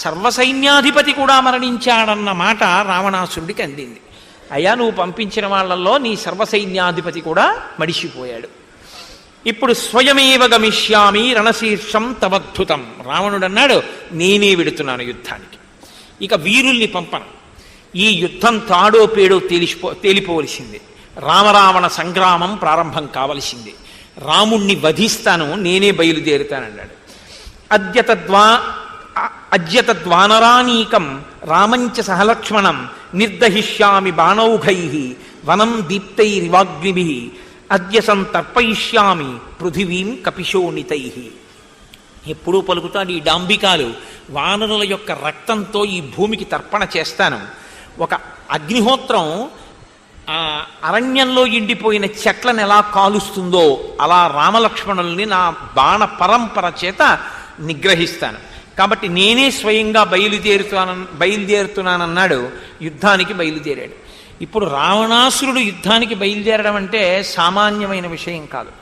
సర్వసైన్యాధిపతి కూడా మరణించాడన్న మాట రావణాసురుడికి అందింది. అయ్యా, నువ్వు పంపించిన వాళ్ళల్లో నీ సర్వసైన్యాధిపతి కూడా మడిసిపోయాడు. ఇప్పుడు స్వయమేవ గమిష్యామి రణశీర్షం తవద్భుతం. రావణుడు అన్నాడు, నేనే వెడుతున్నాను యుద్ధానికి, ఇక వీరుల్ని పంపను. ఈ యుద్ధం తాడో పేడో తేలిపోవలసింది. రామరావణ సంగ్రామం ప్రారంభం కావలసింది. రాముణ్ణి వధిస్తాను, నేనే బయలుదేరుతానన్నాడు. అద్యతద్వానరానీకం రామంచ సహలక్ష్మణం నిర్దహిష్యామి బాణౌఘై వనం దీప్తైరివాగ్నిభిః అద్య సంతర్పయిష్యామి పృథివీం కపిశోణితై. ఎప్పుడూ పలుకుతాడు ఈ డాంబికాలు, వానరుల యొక్క రక్తంతో ఈ భూమికి తర్పణ చేస్తాను. ఒక అగ్నిహోత్రం అరణ్యంలో ఎండిపోయిన చెట్లను ఎలా కాలుస్తుందో అలా రామలక్ష్మణుల్ని నా బాణ పరంపర చేత నిగ్రహిస్తాను. కాబట్టి నేనే స్వయంగా బయలుదేరుతున్నానన్నాడు. యుద్ధానికి బయలుదేరాడు. ఇప్పుడు రావణాసురుడు యుద్ధానికి బయలుదేరడం అంటే సామాన్యమైన విషయం కాదు.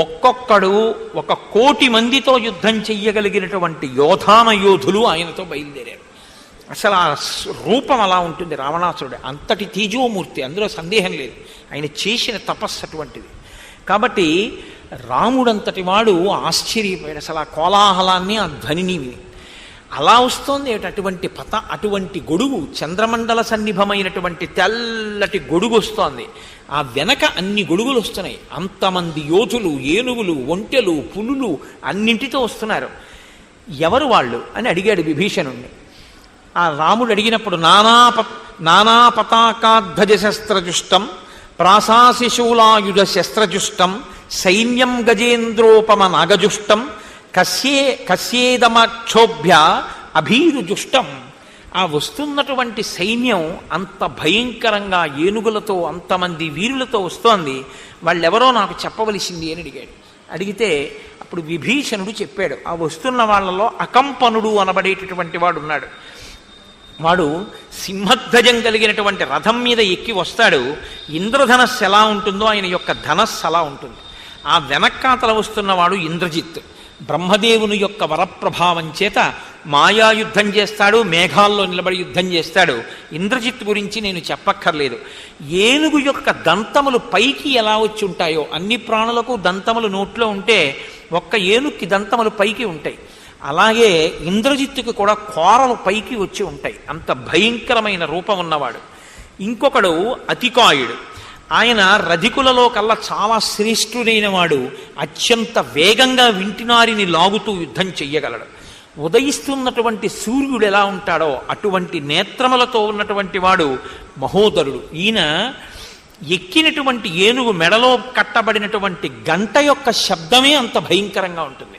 ఒక్కొక్కడు 1,000,000 మందితో యుద్ధం చెయ్యగలిగినటువంటి యోధాన యోధులు ఆయనతో బయలుదేరారు. అసలు ఆ రూపం అలా ఉంటుంది రావణాసురుడు. అంతటి తేజోమూర్తి, అందులో సందేహం లేదు. ఆయన చేసిన తపస్సు అటువంటిది. కాబట్టి రాముడంతటి వాడు ఆశ్చర్యపోయాడు అసలు ఆ కోలాహలాన్ని, ఆ ధ్వనిని విని. అలా వస్తోంది అటువంటి గొడుగు, చంద్రమండల సన్నిభమైనటువంటి తెల్లటి గొడుగు వస్తోంది. ఆ వెనక అన్ని గొడుగులు వస్తున్నాయి. అంతమంది యోధులు, ఏనుగులు, ఒంటెలు, పులులు అన్నింటితో వస్తున్నారు. ఎవరు వాళ్ళు అని అడిగాడు విభీషణుణ్ణి. ఆ రాముడు అడిగినప్పుడు నానా పతాకాధ్వజ శస్త్రజుష్టం ప్రాసాశిశూలాయుధ శస్త్రజుష్టం సైన్యం గజేంద్రోపమ నాగజుష్టం కస్యేదమక్షోభ్య అభీరుజుష్టం. ఆ వస్తున్నటువంటి సైన్యం అంత భయంకరంగా ఏనుగులతో, అంతమంది వీరులతో వస్తోంది. వాళ్ళెవరో నాకు చెప్పవలసింది అని అడిగాడు. అడిగితే అప్పుడు విభీషణుడు చెప్పాడు. ఆ వస్తున్న వాళ్ళలో అకంపనుడు అనబడేటటువంటి వాడు ఉన్నాడు. వాడు సింహధ్వజం కలిగినటువంటి రథం మీద ఎక్కి వస్తాడు. ఇంద్రధనస్సు ఎలా ఉంటుందో ఆయన యొక్క ధనస్సు అలా ఉంటుంది. ఆ వెనక్కాతల వస్తున్నవాడు ఇంద్రజిత్. బ్రహ్మదేవుని యొక్క వరప్రభావం చేత మాయాయుద్ధం చేస్తాడు, మేఘాల్లో నిలబడి యుద్ధం చేస్తాడు. ఇంద్రజిత్ గురించి నేను చెప్పక్కర్లేదు. ఏనుగు యొక్క దంతములు పైకి ఎలా వచ్చి ఉంటాయో, అన్ని ప్రాణులకు దంతములు నోట్లో ఉంటే ఒక్క ఏనుగుకి దంతములు పైకి ఉంటాయి. అలాగే ఇంద్రజిత్తుకి కూడా కోరలు పైకి వచ్చి ఉంటాయి. అంత భయంకరమైన రూపం ఉన్నవాడు. ఇంకొకడు అతికాయుడు. ఆయన రధికులలో కల్లా చాలా శ్రేష్ఠుడైన వాడు. అత్యంత వేగంగా వింటినారిని లాగుతూ యుద్ధం చెయ్యగలడు. ఉదయిస్తున్నటువంటి సూర్యుడు ఎలా ఉంటాడో అటువంటి నేత్రములతో ఉన్నటువంటి వాడు మహోదరుడు. ఈయన ఎక్కినటువంటి ఏనుగు మెడలో కట్టబడినటువంటి గంట యొక్క శబ్దమే అంత భయంకరంగా ఉంటుంది.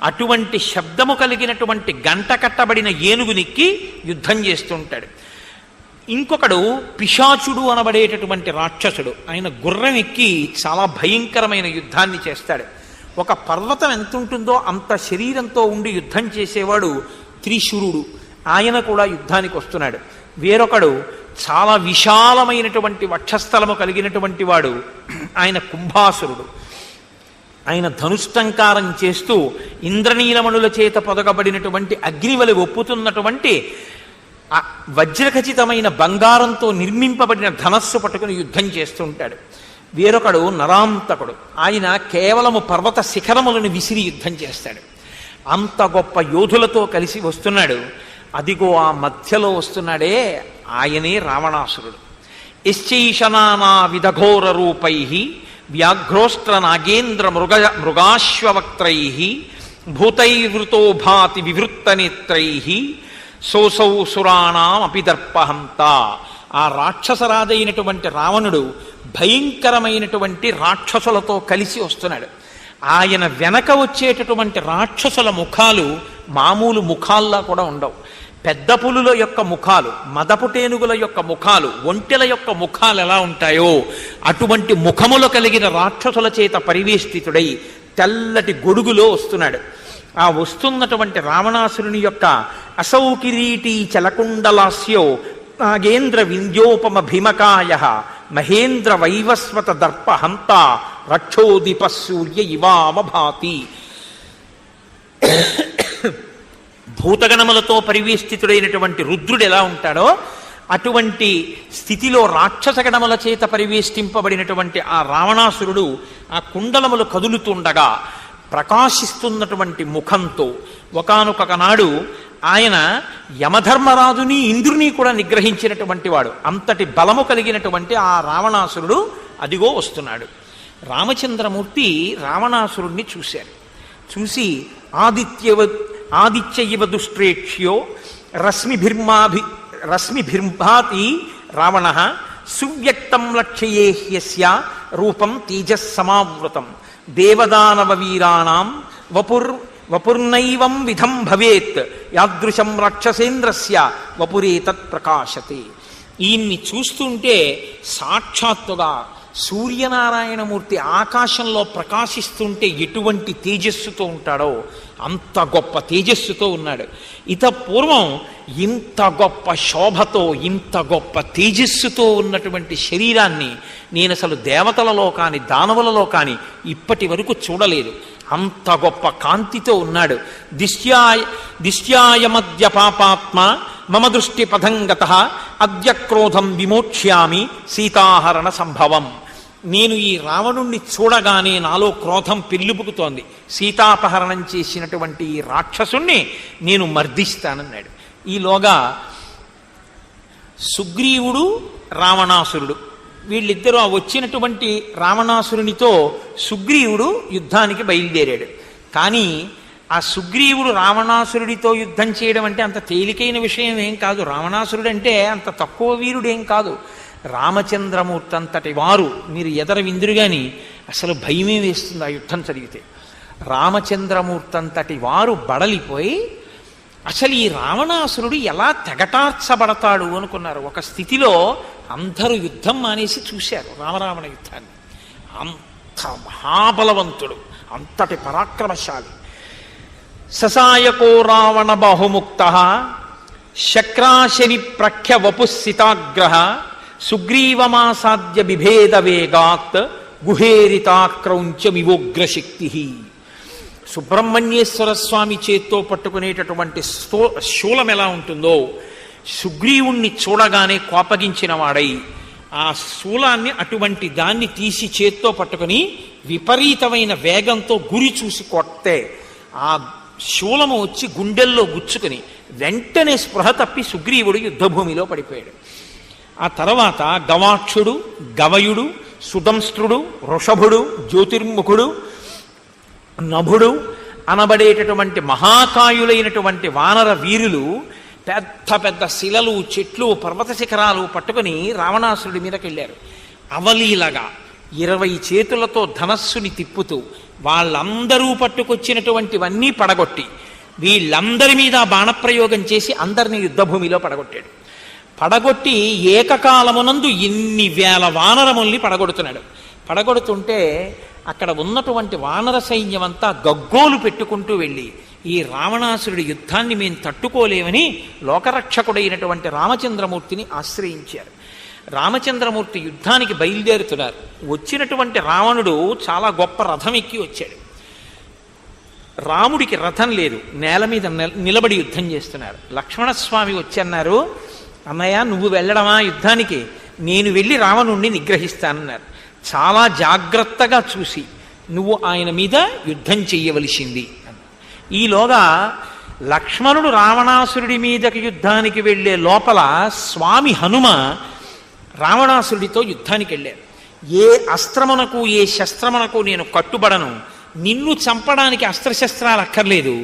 అటువంటి శబ్దము కలిగినటువంటి గంట కట్టబడిన ఏనుగునిక్కి యుద్ధం చేస్తుంటాడు. ఇంకొకడు పిశాచుడు అనబడేటటువంటి రాక్షసుడు. ఆయన గుర్రం ఎక్కి చాలా భయంకరమైన యుద్ధాన్ని చేస్తాడు. ఒక పర్వతం ఎంత ఉంటుందో అంత శరీరంతో ఉండి యుద్ధం చేసేవాడు త్రిశూరుడు. ఆయన కూడా యుద్ధానికి వస్తున్నాడు. వేరొకడు చాలా విశాలమైనటువంటి వక్షస్థలము కలిగినటువంటి వాడు. ఆయన కుంభాసురుడు. ఆయన ధనుష్టంకారం చేస్తూ ఇంద్రనీలమణుల చేత పొదగబడినటువంటి అగ్నివలి ఒప్పుతున్నటువంటి వజ్రఖచితమైన బంగారంతో నిర్మింపబడిన ధనస్సు పట్టుకుని యుద్ధం చేస్తుంటాడు. వేరొకడు నరాంతకుడు. ఆయన కేవలము పర్వత శిఖరములను విసిరి యుద్ధం చేస్తాడు. అంత గొప్ప యోధులతో కలిసి వస్తున్నాడు. అదిగో ఆ మధ్యలో వస్తున్నాడే ఆయనే రావణాసురుడు. యశ్చైషనానా విదఘోర రూపై వ్యాఘ్రోష్ట్ర నాగేంద్ర మృగాశ్వవక్త్రై భూతైవృతో భాతి వివృత్త నేత్రై సోసౌ సురాణం అపిదర్పహంత. ఆ రాక్షసరాజైనటువంటి రావణుడు భయంకరమైనటువంటి రాక్షసులతో కలిసి వస్తున్నాడు. ఆయన వెనక వచ్చేటటువంటి రాక్షసుల ముఖాలు మామూలు ముఖాల్లా కూడా ఉండవు. పెద్ద పులుల యొక్క ముఖాలు, మదపుటేనుగుల యొక్క ముఖాలు, ఒంటెల యొక్క ముఖాలు ఎలా ఉంటాయో అటువంటి ముఖములు కలిగిన రాక్షసుల చేత పరివేష్టితుడై తెల్లటి గొడుగులో వస్తున్నాడు. ఆ వస్తున్నటువంటి రావణాసురుని యొక్క అసౌకిరీటీ చలకుండలాస్యో నాగేంద్ర వింధ్యోపమ భీమకాయ మహేంద్ర వైవస్వత దర్పహంత రక్షోదీప సూర్య ఇవామభాతి. భూతగణములతో పరివేష్టితుడైనటువంటి రుద్రుడు ఎలా ఉంటాడో అటువంటి స్థితిలో రాక్షసగణముల చేత పరివేష్టింపబడినటువంటి ఆ రావణాసురుడు ఆ కుండలములు కదులుతుండగా ప్రకాశిస్తున్నటువంటి ముఖంతో ఒకానొక నాడు ఆయన యమధర్మరాజుని ఇంద్రుని కూడా నిగ్రహించినటువంటి వాడు. అంతటి బలము కలిగినటువంటి ఆ రావణాసురుడు అదిగో వస్తున్నాడు. రామచంద్రమూర్తి రావణాసురుణ్ణి చూశారు. చూసి ఆదిత్య ఇవ దుష్ట్రేక్ష్యో రశ్మిభిర్భాతి రావణ సువ్యక్తం లక్ష్యే హ్యస్య రూపం తేజస్సమావృతం దేవదానవ వీరాణం వపుర్నైవం విధం భవేత్ యాదృశం రాక్షసేంద్రస్య వపురేతత్ ప్రకాశతే. ఈయన్ని చూస్తుంటే సాక్షాత్తుగా సూర్యనారాయణమూర్తి ఆకాశంలో ప్రకాశిస్తుంటే ఎటువంటి తేజస్సుతో ఉంటాడో అంత గొప్ప తేజస్సుతో ఉన్నాడు. ఇత పూర్వం ఇంత గొప్ప శోభతో ఇంత గొప్ప తేజస్సుతో ఉన్నటువంటి శరీరాన్ని నేను అసలు దేవతలలో కానీ దానవులలో కానీ ఇప్పటి వరకు చూడలేదు. అంత గొప్ప కాంతితో ఉన్నాడు. దిశ్యాయమద్య పాపాత్మ మమ దృష్టి పథంగత అద్య క్రోధం విమోక్ష్యామి సీతాహరణ సంభవం. నేను ఈ రావణుణ్ణి చూడగానే నాలో క్రోధం పెళ్ళిపుకుతోంది. సీతాపహరణం చేసినటువంటి ఈ రాక్షసుణ్ణి నేను మర్దిస్తానన్నాడు. ఈలోగా సుగ్రీవుడు రావణాసురుడు వీళ్ళిద్దరూ ఆ వచ్చినటువంటి రావణాసురునితో సుగ్రీవుడు యుద్ధానికి బయలుదేరాడు. కానీ ఆ సుగ్రీవుడు రావణాసురుడితో యుద్ధం చేయడం అంటే అంత తేలికైన విషయం ఏం కాదు. రావణాసురుడు అంటే అంత తక్కువ వీరుడేం కాదు. రామచంద్రమూర్తి అంతటి వారు మీరు ఎదర విందురు కానీ అసలు భయమే వేస్తుంది ఆ యుద్ధం జరిగితే. రామచంద్రమూర్తి అంతటి వారు బడలిపోయి అసలు ఈ రావణాసురుడు ఎలా తెగటార్చబడతాడు అనుకున్నారు. ఒక స్థితిలో అందరూ యుద్ధం మానేసి చూశారు రామరావణ యుద్ధాన్ని. అంత మహాబలవంతుడు, అంతటి పరాక్రమశాలి. ససాయకో రావణ బాహుముక్త శక్రాశని ప్రఖ్య వపుస్థితాగ్రహ సుగ్రీవమాసాద్య బిభేద వేగాత్ గుహేరితాక్రౌంచమివోగ్రశక్తి. సుబ్రహ్మణ్యేశ్వర స్వామి చేత్తో పట్టుకునేటటువంటి శూలం ఎలా ఉంటుందో సుగ్రీవుణ్ణి చూడగానే కోపగించిన వాడై ఆ శూలాన్ని అటువంటి దాన్ని తీసి చేత్తో పట్టుకుని విపరీతమైన వేగంతో గురి చూసి కొట్టే ఆ శూలము వచ్చి గుండెల్లో గుచ్చుకుని వెంటనే స్పృహ తప్పి సుగ్రీవుడు యుద్ధభూమిలో పడిపోయాడు. ఆ తర్వాత గవాక్షుడు, గవయుడు, సుదంస్త్రుడు, వృషభుడు, జ్యోతిర్ముఖుడు, నభుడు అనబడేటటువంటి మహాకాయులైనటువంటి వానర వీరులు పెద్ద పెద్ద శిలలు, చెట్లు, పర్వత శిఖరాలు పట్టుకుని రావణాసురుడి మీదకి వెళ్ళారు. అవలీలగా 20 చేతులతో ధనస్సుని తిప్పుతూ వాళ్ళందరూ పట్టుకొచ్చినటువంటివన్నీ పడగొట్టి వీళ్ళందరి మీద బాణప్రయోగం చేసి అందరినీ యుద్ధభూమిలో పడగొట్టాడు. పడగొట్టి ఏకకాలమునందు ఎన్ని వేల వానరముల్ని పడగొడుతున్నాడు. పడగొడుతుంటే అక్కడ ఉన్నటువంటి వానర సైన్యం అంతా గగ్గోలు పెట్టుకుంటూ వెళ్ళి ఈ రావణాసురుడి యుద్ధాన్ని మేము తట్టుకోలేమని లోకరక్షకుడైనటువంటి రామచంద్రమూర్తిని ఆశ్రయించారు. రామచంద్రమూర్తి యుద్ధానికి బయలుదేరుతున్నారు. వచ్చినటువంటి రావణుడు చాలా గొప్ప రథం ఎక్కి వచ్చాడు. రాముడికి రథం లేదు, నేల మీద నిలబడి యుద్ధం చేస్తున్నారు. లక్ష్మణస్వామి వచ్చి అన్నారు, అన్నయ్య నువ్వు వెళ్ళడమా యుద్ధానికి? నేను వెళ్ళి రావణుణ్ణి నిగ్రహిస్తానన్నారు. చాలా జాగ్రత్తగా చూసి నువ్వు ఆయన మీద యుద్ధం చెయ్యవలసింది. ఈలోగా లక్ష్మణుడు రావణాసురుడి మీదకి యుద్ధానికి వెళ్ళే లోపల స్వామి హనుమ రావణాసురుడితో యుద్ధానికి వెళ్ళారు. ఏ అస్త్రమునకు ఏ శస్త్రమునకు నేను కట్టుబడను, నిన్ను చంపడానికి అస్త్రశస్త్రాలు అక్కర్లేదు,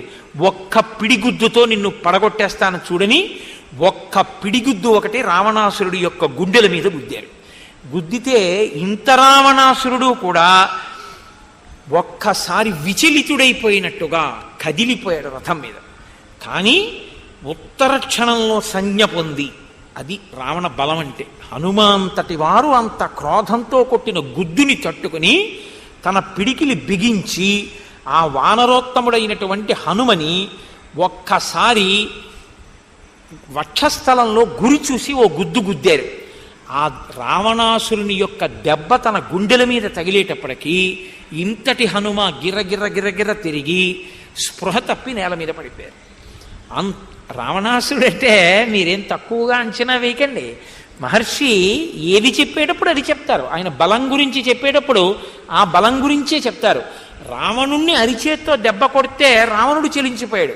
ఒక్క పిడిగుద్దుతో నిన్ను పడగొట్టేస్తాను చూడని ఒక్క పిడిగుద్దు ఒకటి రావణాసురుడి యొక్క గుండెల మీద గుద్దారు. గుద్దితే ఇంత రావణాసురుడు కూడా ఒక్కసారి విచలితుడైపోయినట్టుగా కదిలిపోయాడు రథం మీద. కానీ ఉత్తర క్షణంలో సంజ్ఞ పొంది, అది రావణ బలం అంటే. హనుమంతటి వారు అంత క్రోధంతో కొట్టిన గుద్దుని తట్టుకుని తన పిడికిలి బిగించి ఆ వానరోత్తముడైనటువంటి హనుమని ఒక్కసారి వక్షస్థలంలో గురి చూసి ఓ గుద్దు గుద్దారు. ఆ రావణాసురుని యొక్క దెబ్బ తన గుండెల మీద తగిలేటప్పటికీ ఇంతటి హనుమ గిర్ర గిర్ర గిర్ర గిర్ర తిరిగి స్పృహ తప్పి నేల మీద పడిపోయారు. రావణాసురుడంటే మీరేం తక్కువగా అంచనా వేయకండి. మహర్షి ఏది చెప్పేటప్పుడు అది చెప్తారు. ఆయన బలం గురించి చెప్పేటప్పుడు ఆ బలం గురించే చెప్తారు. రావణుణ్ణి అరిచేత్తో దెబ్బ కొడితే రావణుడు చెలించిపోయాడు.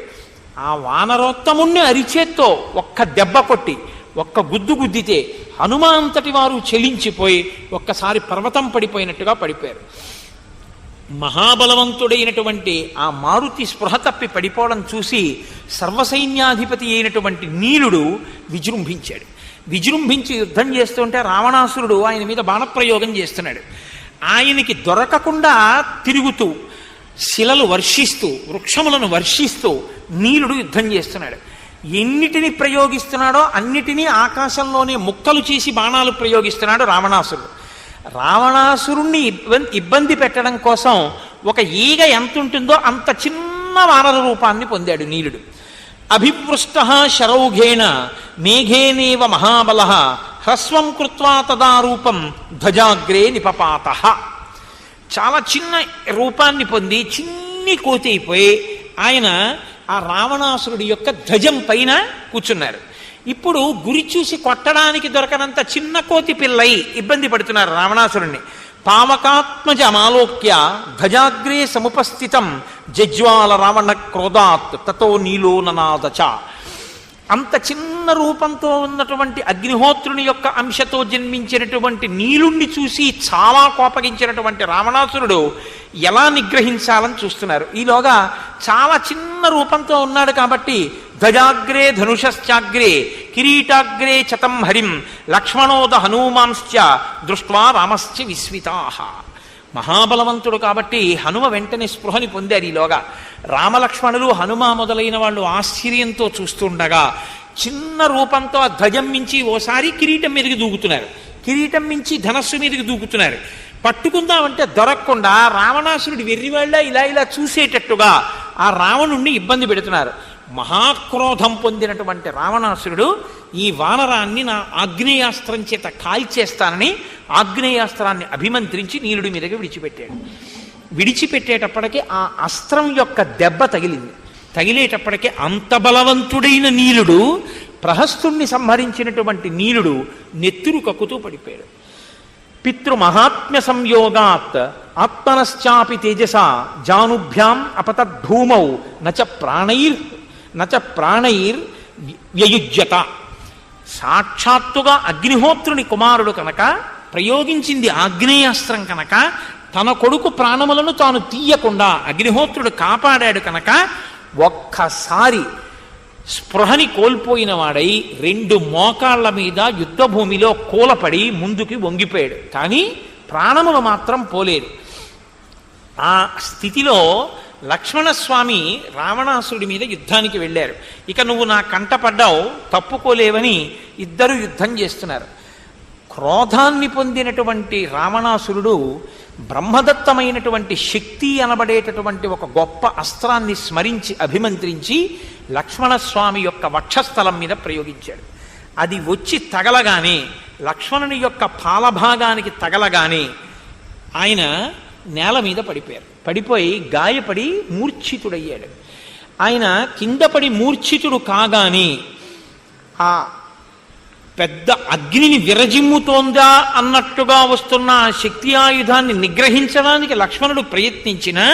ఆ వానరోత్తముణ్ణి అరిచేత్తో ఒక్క దెబ్బ కొట్టి ఒక్క గుద్దు గుద్దితే హనుమంతటి వారు చెలించిపోయి ఒక్కసారి పర్వతం పడిపోయినట్టుగా పడిపోయారు. మహాబలవంతుడైనటువంటి ఆ మారుతి స్పృహ తప్పి పడిపోవడం చూసి సర్వసైన్యాధిపతి అయినటువంటి నీలుడు విజృంభించాడు. విజృంభించి యుద్ధం చేస్తుంటే రావణాసురుడు ఆయన మీద బాణప్రయోగం చేస్తున్నాడు. ఆయనకి దొరకకుండా తిరుగుతూ శిలలు వర్షిస్తూ వృక్షములను వర్షిస్తూ నీలుడు యుద్ధం చేస్తున్నాడు. ఎన్నిటిని ప్రయోగిస్తున్నాడో అన్నిటినీ ఆకాశంలోనే ముక్కలు చేసి బాణాలు ప్రయోగిస్తున్నాడు రావణాసురుడు. రావణాసురుణ్ణి ఇబ్బంది పెట్టడం కోసం ఒక ఈగ ఎంత ఉంటుందో అంత చిన్న వానర రూపాన్ని పొందాడు నీలుడు. అభివృష్ట శరౌఘేణ మేఘేనేవ మహాబల హ్రస్వం కృత్వా తదా రూపం ధ్వజాగ్రే నిపపాత. చాలా చిన్న రూపాన్ని పొంది చిన్ని కోతి అయిపోయి ఆయన ఆ రావణాసురుడి యొక్క ధ్వజం పైన కూర్చున్నారు. ఇప్పుడు గురి చూసి కొట్టడానికి దొరకనంత చిన్న కోతి పిల్లై ఇబ్బంది పడుతున్నారు రావణాసురుణ్ణి. పావకాత్మజమాలోక్య ధ్వజాగ్రే సముపస్థితం జజ్వాల రావణ క్రోధాత్ తతో నీలో ననాదచ. అంత చిన్న రూపంతో ఉన్నటువంటి అగ్నిహోత్రుని యొక్క అంశతో జన్మించినటువంటి నీలుణ్ణి చూసి చాలా కోపగించినటువంటి రావణాసురుడు ఎలా నిగ్రహించాలని చూస్తున్నారు. ఈలోగా చాలా చిన్న రూపంతో ఉన్నాడు కాబట్టి ధ్వజాగ్రే ధనుషశ్చాగ్రే కిరీటాగ్రే చతం హరిం లక్ష్మణోద హనుమాంశ్చ దృష్ట్వా రామశ్చ విస్మితాః. మహాబలవంతుడు కాబట్టి హనుమ వెంటనే స్పృహని పొందారు. ఈలోగా రామలక్ష్మణులు హనుమ మొదలైన వాళ్ళు ఆశ్చర్యంతో చూస్తుండగా చిన్న రూపంతో ఆ ధ్వజం మించి ఓసారి కిరీటం మీదకి దూకుతున్నారు, కిరీటం మించి ధనస్సు మీదకి దూకుతున్నారు. పట్టుకుందామంటే దొరకకుండా రావణాసురుడు వెర్రివాళ్ళ ఇలా ఇలా చూసేటట్టుగా ఆ రావణుణ్ణి ఇబ్బంది పెడుతున్నారు. మహాక్రోధం పొందినటువంటి రావణాసురుడు ఈ వానరాన్ని నా ఆగ్నేయాస్త్రం చేత కాల్చేస్తానని ఆగ్నేయాస్త్రాన్ని అభిమంత్రించి నీలుడి మీదకి విడిచిపెట్టాడు. విడిచిపెట్టేటప్పటికీ ఆ అస్త్రం యొక్క దెబ్బ తగిలింది. తగిలేటప్పటికీ అంత బలవంతుడైన నీలుడు, ప్రహస్తుణ్ణి సంహరించినటువంటి నీలుడు నెత్తురు కక్కుతూ పడిపోయాడు. పితృమహాత్మ్య సంయోగాత్ ఆత్మనశ్చాపి తేజస జానుభ్యాం అపతద్భూమౌ నచ ప్రాణైర్ వ్యయుజ్యత. సాక్షాత్తుగా అగ్నిహోత్రుని కుమారుడు కనుక, ప్రయోగించింది ఆగ్నేయాస్త్రం కనుక, తన కొడుకు ప్రాణములను తాను తీయకుండా అగ్నిహోత్రుడు కాపాడాడు కనుక ఒక్కసారి స్పృహని కోల్పోయిన వాడై 2 మోకాళ్ల మీద యుద్ధభూమిలో కూలపడి ముందుకి వంగిపోయాడు. కానీ ప్రాణములు మాత్రం పోలేదు. ఆ స్థితిలో లక్ష్మణస్వామి రావణాసురుడి మీద యుద్ధానికి వెళ్ళారు. ఇక నువ్వు నా కంటపడ్డావు, తప్పుకోలేవని ఇద్దరు యుద్ధం చేస్తున్నారు. క్రోధాన్ని పొందినటువంటి రావణాసురుడు బ్రహ్మదత్తమైనటువంటి శక్తి అనబడేటటువంటి ఒక గొప్ప అస్త్రాన్ని స్మరించి అభిమంత్రించి లక్ష్మణస్వామి యొక్క వక్షస్థలం మీద ప్రయోగించాడు. అది వచ్చి తగలగానే, లక్ష్మణుని యొక్క పాలభాగానికి తగలగానే ఆయన నేల మీద పడిపోయారు. పడిపోయి గాయపడి మూర్ఛితుడయ్యాడు. ఆయన కింద పడి మూర్ఛితుడు కాగానే ఆ పెద్ద అగ్నిని విరజిమ్ముతోందా అన్నట్టుగా వస్తున్న ఆ శక్తి ఆయుధాన్ని నిగ్రహించడానికి లక్ష్మణుడు ప్రయత్నించినా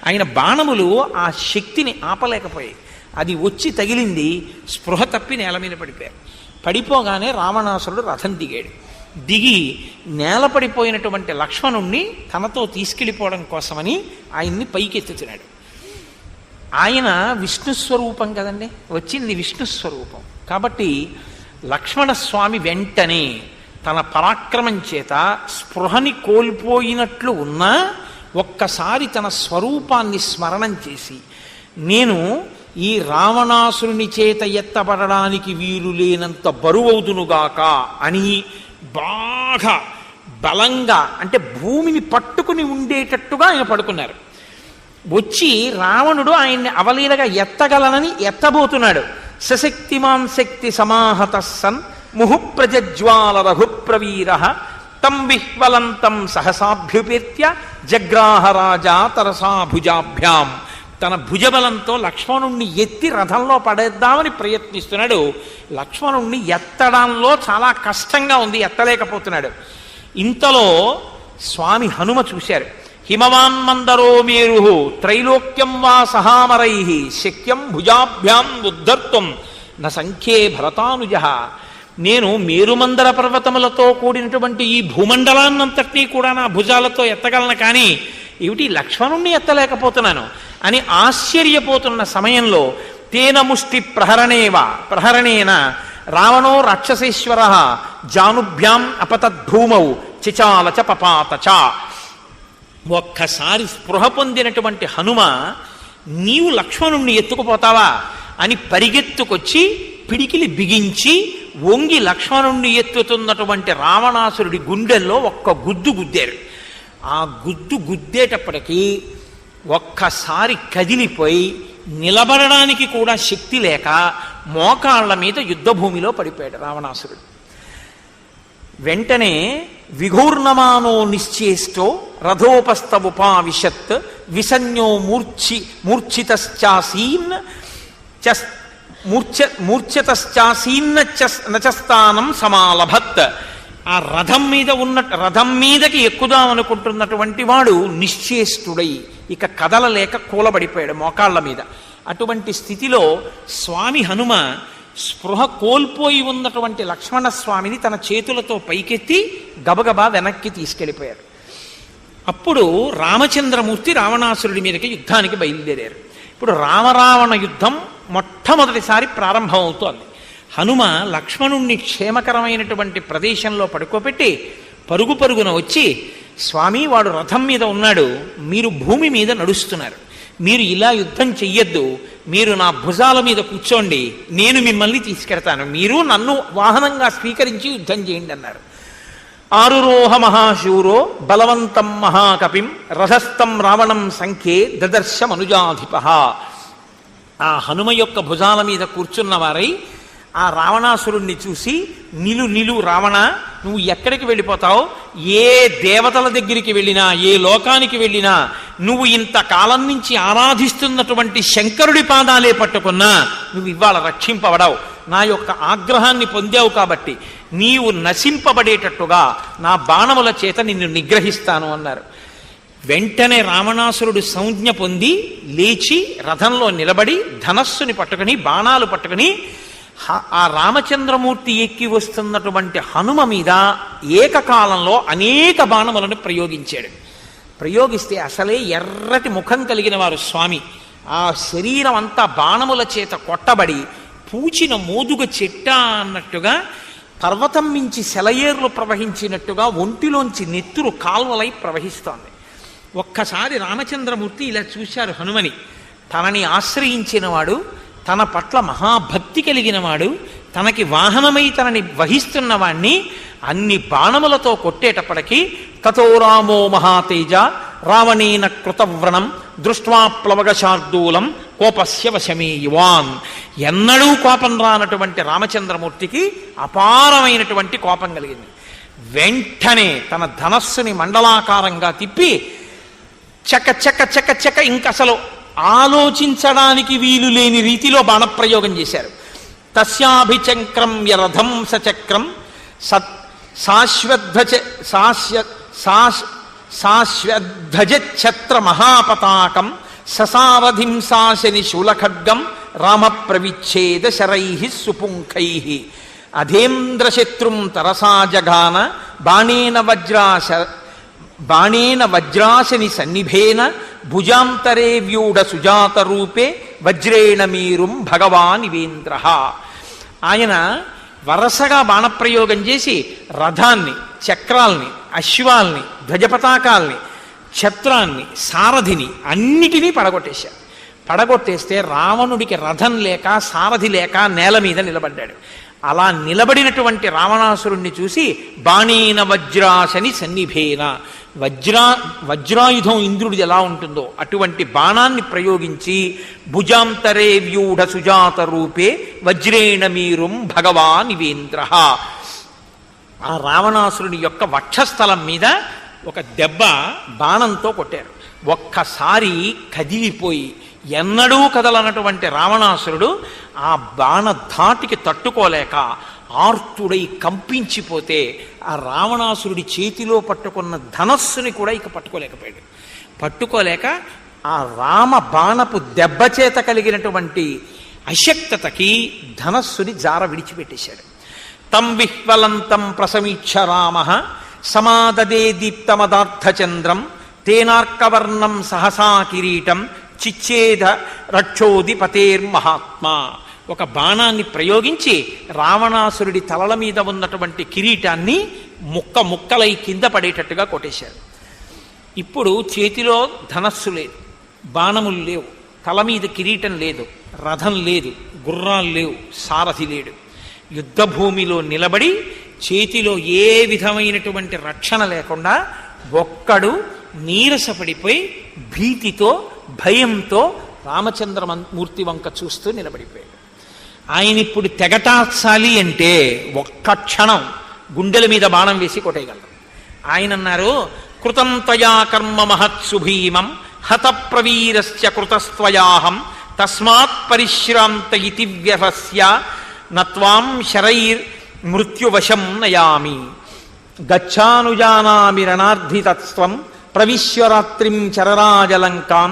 ఆయన బాణములు ఆ శక్తిని ఆపలేకపోయాయి. అది వచ్చి తగిలింది, స్పృహ తప్పి నేల మీద పడిపోయారు. పడిపోగానే రావణాసురుడు రథం దిగాడు. దిగి నేల పడిపోయినటువంటి లక్ష్మణుణ్ణి తనతో తీసుకెళ్ళిపోవడం కోసమని ఆయన్ని పైకెత్తుతున్నాడు. ఆయన విష్ణుస్వరూపం కదండి, వచ్చింది విష్ణుస్వరూపం కాబట్టి లక్ష్మణస్వామి వెంటనే తన పరాక్రమం చేత స్పృహని కోల్పోయినట్లు ఉన్నా ఒక్కసారి తన స్వరూపాన్ని స్మరణం చేసి, నేను ఈ రావణాసురుని చేత ఎత్తబడడానికి వీలు లేనంత బరువవుదునుగాక అని బాగా బలంగా, అంటే భూమిని పట్టుకుని ఉండేటట్టుగా ఆయన పడుకున్నారు. వచ్చి రావణుడు ఆయన్ని అవలీలగా ఎత్తగలనని ఎత్తబోతున్నాడు. సశక్తిమాన్ శక్తి సమాహత సన్ ముహుప్రజ్వాల రఘుప్రవీర తం విహ్వలంతం సహసాభ్యుపేత్య జగ్రాహ రాజా తరసా భుజాభ్యాం తన భుజబలంతో లక్ష్మణుణ్ణి ఎత్తి రథంలో పడేద్దామని ప్రయత్నిస్తున్నాడు. లక్ష్మణుణ్ణి ఎత్తడంలో చాలా కష్టంగా ఉంది, ఎత్తలేకపోతున్నాడు. ఇంతలో స్వామి హనుమ చూశారు. హిమవాన్మందరో మేరు త్రైలోక్యం వా సహామరై శక్యం భుజాభ్యాం ఉద్ధర్తుం న సంఖ్యే భరతానుజ. నేను మేరుమందర పర్వతములతో కూడినటువంటి ఈ భూమండలాన్నంతటినీ కూడా నా భుజాలతో ఎత్తగలను, కానీ ఏమిటి లక్ష్మణుణ్ణి ఎత్తలేకపోతున్నాను అని ఆశ్చర్యపోతున్న సమయంలో తేన ముష్టి ప్రహరణేన రావణో రాక్షసేశ్వర జానుభ్యాం అపతద్భూమౌ చిచాలచ పపాతచ. ఒక్కసారి స్పృహ పొందినటువంటి హనుమ నీవు లక్ష్మణుణ్ణి ఎత్తుకుపోతావా అని పరిగెత్తుకొచ్చి పిడికిలి బిగించి వంగి లక్ష్మణుణ్ణి ఎత్తుతున్నటువంటి రావణాసురుడి గుండెల్లో ఒక్క గుద్దు గుద్దారు. ఆ గుద్దు గుద్దేటప్పటికీ ఒక్కసారి కదిలిపోయి నిలబడడానికి కూడా శక్తి లేక మోకాళ్ల మీద యుద్ధభూమిలో పడిపోయాడు రావణాసురుడు. వెంటనే విఘూర్ణమానో నిశ్చేష్టో రథోపస్తవుపావిశత్ విసన్యో మూర్ఛితశ్చాసీన్నచస్థానం సమాలభత్. ఆ రథం మీదకి ఎక్కుదామనుకుంటున్నటువంటి వాడు నిశ్చేష్టుడై ఇక కదలలేక కూలబడిపోయాడు మోకాళ్ల మీద. అటువంటి స్థితిలో స్వామి హనుమ స్పృహ కోల్పోయి ఉన్నటువంటి లక్ష్మణస్వామిని తన చేతులతో పైకెత్తి గబగబా వెనక్కి తీసుకెళ్ళిపోయారు. అప్పుడు రామచంద్రమూర్తి రావణాసురుడి మీదకి యుద్ధానికి బయలుదేరారు. ఇప్పుడు రామరావణ యుద్ధం మొట్టమొదటిసారి ప్రారంభమవుతోంది. హనుమ లక్ష్మణుణ్ణి క్షేమకరమైనటువంటి ప్రదేశంలో పడుకోబెట్టి పరుగు పరుగున వచ్చి, స్వామి వాడు రథం మీద ఉన్నాడు, మీరు భూమి మీద నడుస్తున్నారు, మీరు ఇలా యుద్ధం చెయ్యొద్దు, మీరు నా భుజాల మీద కూర్చోండి, నేను మిమ్మల్ని తీసుకెడతాను, మీరు నన్ను వాహనంగా స్వీకరించి యుద్ధం చేయండి అన్నారు. ఆరురోహ మహాశూరో బలవంతం మహాకపిం రథస్థం రావణం సంఖ్యే దదర్శ మనుజాధిప. ఆ హనుమ యొక్క భుజాల మీద కూర్చున్న వారై ఆ రావణాసురుణ్ణి చూసి, నిలు రావణ, నువ్వు ఎక్కడికి వెళ్ళిపోతావు? ఏ దేవతల దగ్గరికి వెళ్ళినా, ఏ లోకానికి వెళ్ళినా, నువ్వు ఇంతకాలం నుంచి ఆరాధిస్తున్నటువంటి శంకరుడి పాదాలే పట్టుకున్నా నువ్వు ఇవాళ రక్షింపబడవు. నా యొక్క ఆగ్రహాన్ని పొందావు కాబట్టి నీవు నశింపబడేటట్టుగా నా బాణముల చేత నిన్ను నిగ్రహిస్తాను అన్నారు. వెంటనే రావణాసురుడు సంజ్ఞ పొంది లేచి రథంలో నిలబడి ధనస్సుని పట్టుకుని బాణాలు పట్టుకుని ఆ రామచంద్రమూర్తి ఎక్కి వస్తున్నటువంటి హనుమ మీద ఏకకాలంలో అనేక బాణములను ప్రయోగించాడు. ప్రయోగిస్తే అసలే ఎర్రటి ముఖం కలిగిన వారు స్వామి. ఆ శరీరం అంతా బాణముల చేత కొట్టబడి పూచిన మోదుగ చెట్ట అన్నట్టుగా పర్వతం మించి సెలయేర్లు ప్రవహించినట్టుగా ఒంటిలోంచి నెత్తురు కాల్వలై ప్రవహిస్తోంది. ఒక్కసారి రామచంద్రమూర్తి ఇలా చూశారు హనుమని. తనని ఆశ్రయించినవాడు, తన పట్ల మహాభక్తి కలిగినవాడు, తనకి వాహనమై తనని వహిస్తున్నవాణ్ణి అన్ని బాణములతో కొట్టేటప్పటికీ తతో రామో మహాతేజ రావణేన కృతవ్రణం దృష్ట్వా ప్లవగశార్దూలం కోపస్య వశమే యువాన్. ఎన్నడూ కోపం రానటువంటి రామచంద్రమూర్తికి అపారమైనటువంటి కోపం కలిగింది. వెంటనే తన ధనస్సుని మండలాకారంగా తిప్పి చక చక చక చక ఇంకసలు ఆలోచించడానికి వీలు లేని రీతిలో బాణప్రయోగం చేశారు. తస్యాభిచక్రం యరథం సచక్రం శాశ్వధ్వజఛత్ర మహాపతాకం ససారథిం సాశని శూలఖడ్గం రామ ప్రవిచ్ఛేద శరై సుపుంఖై అధేంద్రశత్రుం తరసా జగాన బాణేన వజ్రాశని సన్నిభేన భుజాంతరే వ్యూఢ సుజాత రూపే వజ్రేణ మీరుం భగవానివేంద్ర. ఆయన వరసగా బాణప్రయోగం చేసి రథాన్ని, చక్రాల్ని, అశ్వాల్ని, ధ్వజపతాకాల్ని, ఛత్రాన్ని, సారథిని అన్నిటినీ పడగొట్టేశారు. పడగొట్టేస్తే రావణుడికి రథం లేక సారథి లేక నేల మీద నిలబడ్డాడు. అలా నిలబడినటువంటి రావణాసురుణ్ణి చూసి బాణేన వజ్రాశని సన్నిభేన, వజ్రాయుధం ఇంద్రుడిది ఎలా ఉంటుందో అటువంటి బాణాన్ని ప్రయోగించి భుజాంతరే వ్యూఢ సుజాత రూపే వజ్రేణ మీరుం భగవానివేంద్ర. ఆ రావణాసురుని యొక్క వక్షస్థలం మీద ఒక దెబ్బ బాణంతో కొట్టారు. ఒక్కసారి కదిలిపోయి ఎన్నడూ కదలనటువంటి రావణాసురుడు ఆ బాణ ధాటికి తట్టుకోలేక ఆర్తుడై కంపించిపోతే ఆ రావణాసురుడి చేతిలో పట్టుకున్న ధనస్సుని కూడా ఇక పట్టుకోలేకపోయాడు. పట్టుకోలేక ఆ రామ బాణపు దెబ్బ చేత కలిగినటువంటి అశక్తతకి ధనస్సుని జార విడిచిపెట్టేశాడు. తం విహ్వలంతం ప్రసమీక్ష రామ సమాదదే దీప్తమదార్థచంద్రం తేనార్కవర్ణం సహసా కిరీటం చిచ్చేద రక్షోది పతేర్మహాత్మా. ఒక బాణాన్ని ప్రయోగించి రావణాసురుడి తలల మీద ఉన్నటువంటి కిరీటాన్ని ముక్కలై కింద పడేటట్టుగా కొట్టేశాడు. ఇప్పుడు చేతిలో ధనస్సు లేదు, బాణములు లేవు, తల మీద కిరీటం లేదు, రథం లేదు, గుర్రాలు లేవు, సారథి లేడు. యుద్ధభూమిలో నిలబడి చేతిలో ఏ విధమైనటువంటి రక్షణ లేకుండా ఒక్కడు నీరసపడిపోయి భీతితో భయంతో రామచంద్రమూర్తి వంక చూస్తూ నిలబడిపోయాడు. ఆయన ఇప్పుడు తెగటాచాలి అంటే ఒక్క క్షణం గుండెల మీద బాణం వేసి కొట్టేయగలరు. ఆయన అన్నారు, కృతం త్వయా కర్మ మహత్సు భీమం హత ప్రవీరస్య కృతస్త్వయాహం తస్మాత్ పరిశ్రాంత ఇతి వ్యవస్య నత్వాం శరైర్ మృత్యువశం నయామి గచ్చానుజానామి రణార్ధితత్వం ప్రవిశ్వరాత్రిం చరరాజలంకాం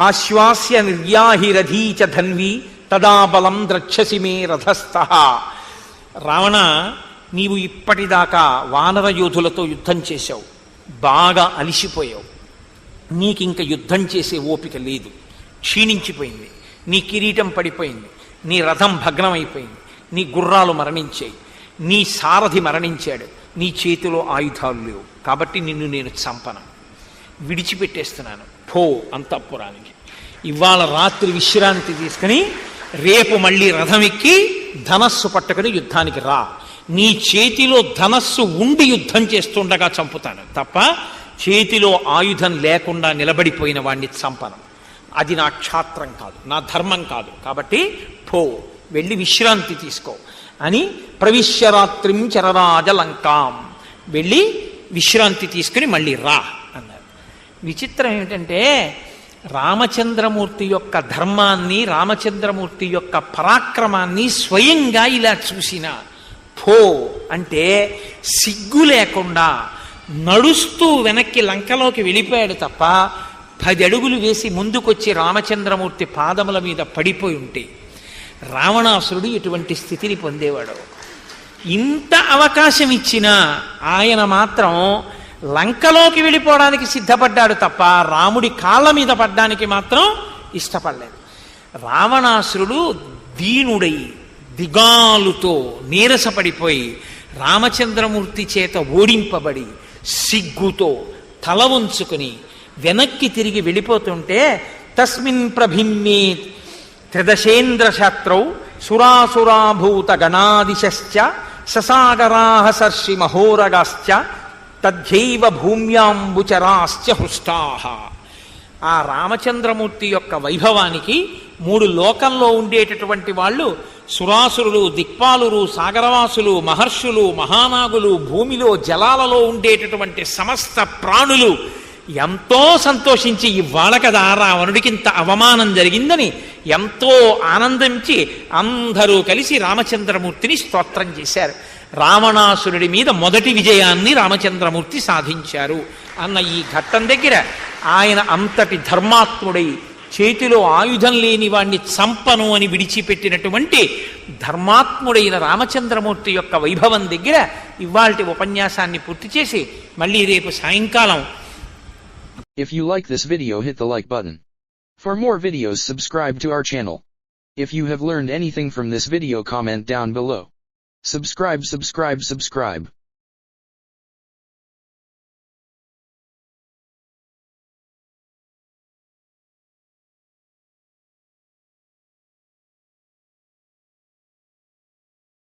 ఆశ్వాస్య నిర్యాహిరధీ చ ధన్వి తదా బలం ద్రక్షసి మే రథస్థః. రావణ, నీవు ఇప్పటిదాకా వానర యోధులతో యుద్ధం చేశావు, బాగా అలిసిపోయావు, నీకింక యుద్ధం చేసే ఓపిక లేదు, క్షీణించిపోయింది, నీ కిరీటం పడిపోయింది, నీ రథం భగ్నమైపోయింది, నీ గుర్రాలు మరణించాయి, నీ సారథి మరణించాడు, నీ చేతిలో ఆయుధాలు లేవు, కాబట్టి నిన్ను నేను చంపను, విడిచిపెట్టేస్తున్నాను, పో అంతఃపురానికి. ఇవాళ రాత్రి విశ్రాంతి తీసుకుని రేపు మళ్ళీ రథం ఎక్కి ధనస్సు పట్టుకుని యుద్ధానికి రా. నీ చేతిలో ధనస్సు ఉండి యుద్ధం చేస్తుండగా చంపుతాను తప్ప చేతిలో ఆయుధం లేకుండా నిలబడిపోయిన వాణ్ణి చంపను. అది నా క్షాత్రం కాదు, నా ధర్మం కాదు, కాబట్టి పో, వెళ్ళి విశ్రాంతి తీసుకో అని ప్రవిశ్యరాత్రిం చరరాజలంకాం, వెళ్ళి విశ్రాంతి తీసుకుని మళ్ళీ రా అన్నారు. విచిత్రం ఏమిటంటే రామచంద్రమూర్తి యొక్క ధర్మాన్ని, రామచంద్రమూర్తి యొక్క పరాక్రమాన్ని స్వయంగా ఇలా చూసిన పో అంటే సిగ్గు లేకుండా నడుస్తూ వెనక్కి లంకలోకి వెళ్ళిపోయాడు తప్ప 10 అడుగులు వేసి ముందుకొచ్చి రామచంద్రమూర్తి పాదముల మీద పడిపోయి ఉంటే రావణాసురుడు ఎటువంటి స్థితిని పొందేవాడు. ఇంత అవకాశం ఇచ్చినా ఆయన మాత్రం లంకలోకి వెళ్ళిపోవడానికి సిద్ధపడ్డాడు తప్ప రాముడి కాళ్ళ మీద పడ్డానికి మాత్రం ఇష్టపడలేదు. రావణాసురుడు దీనుడై దిగాలుతో నీరసపడిపోయి రామచంద్రమూర్తి చేత ఓడింపబడి సిగ్గుతో తల వంచుకుని వెనక్కి తిరిగి వెళ్ళిపోతుంటే తస్మిన్ ప్రభిన్నే త్రిదశేంద్ర శాత్రౌ సురాసురాభూత గణాదిశ్చ ససాగరాహ సర్షి మహోరగాశ్చ తథైవ భూమ్యాంబుచరాశ్చ హృష్టాః. ఆ రామచంద్రమూర్తి యొక్క వైభవానికి 3 లోకంలో ఉండేటటువంటి వాళ్ళు, సురాసురులు, దిక్పాలురు, సాగరవాసులు, మహర్షులు, మహానాగులు, భూమిలో జలాలలో ఉండేటటువంటి సమస్త ప్రాణులు ఎంతో సంతోషించి ఇవాళ కదా రావణుడికి ఇంత అవమానం జరిగిందని ఎంతో ఆనందించి అందరూ కలిసి రామచంద్రమూర్తిని స్తోత్రం చేశారు. రావణాసురుడి మీద మొదటి విజయాన్ని రామచంద్రమూర్తి సాధించారు అన్న ఈ ఘట్టం దగ్గర ఆయన అంతటి ధర్మాత్ముడై చేతిలో ఆయుధం లేని వాణ్ణి చంపను అని విడిచిపెట్టినటువంటి ధర్మాత్ముడైన రామచంద్రమూర్తి యొక్క వైభవం దగ్గర ఇవాల్టి ఉపన్యాసాన్ని పూర్తి చేసి మళ్ళీ రేపు సాయంకాలం. If you like this video, hit the like button. For more videos, subscribe to our channel. If you have learned anything from this video, comment down below. Subscribe.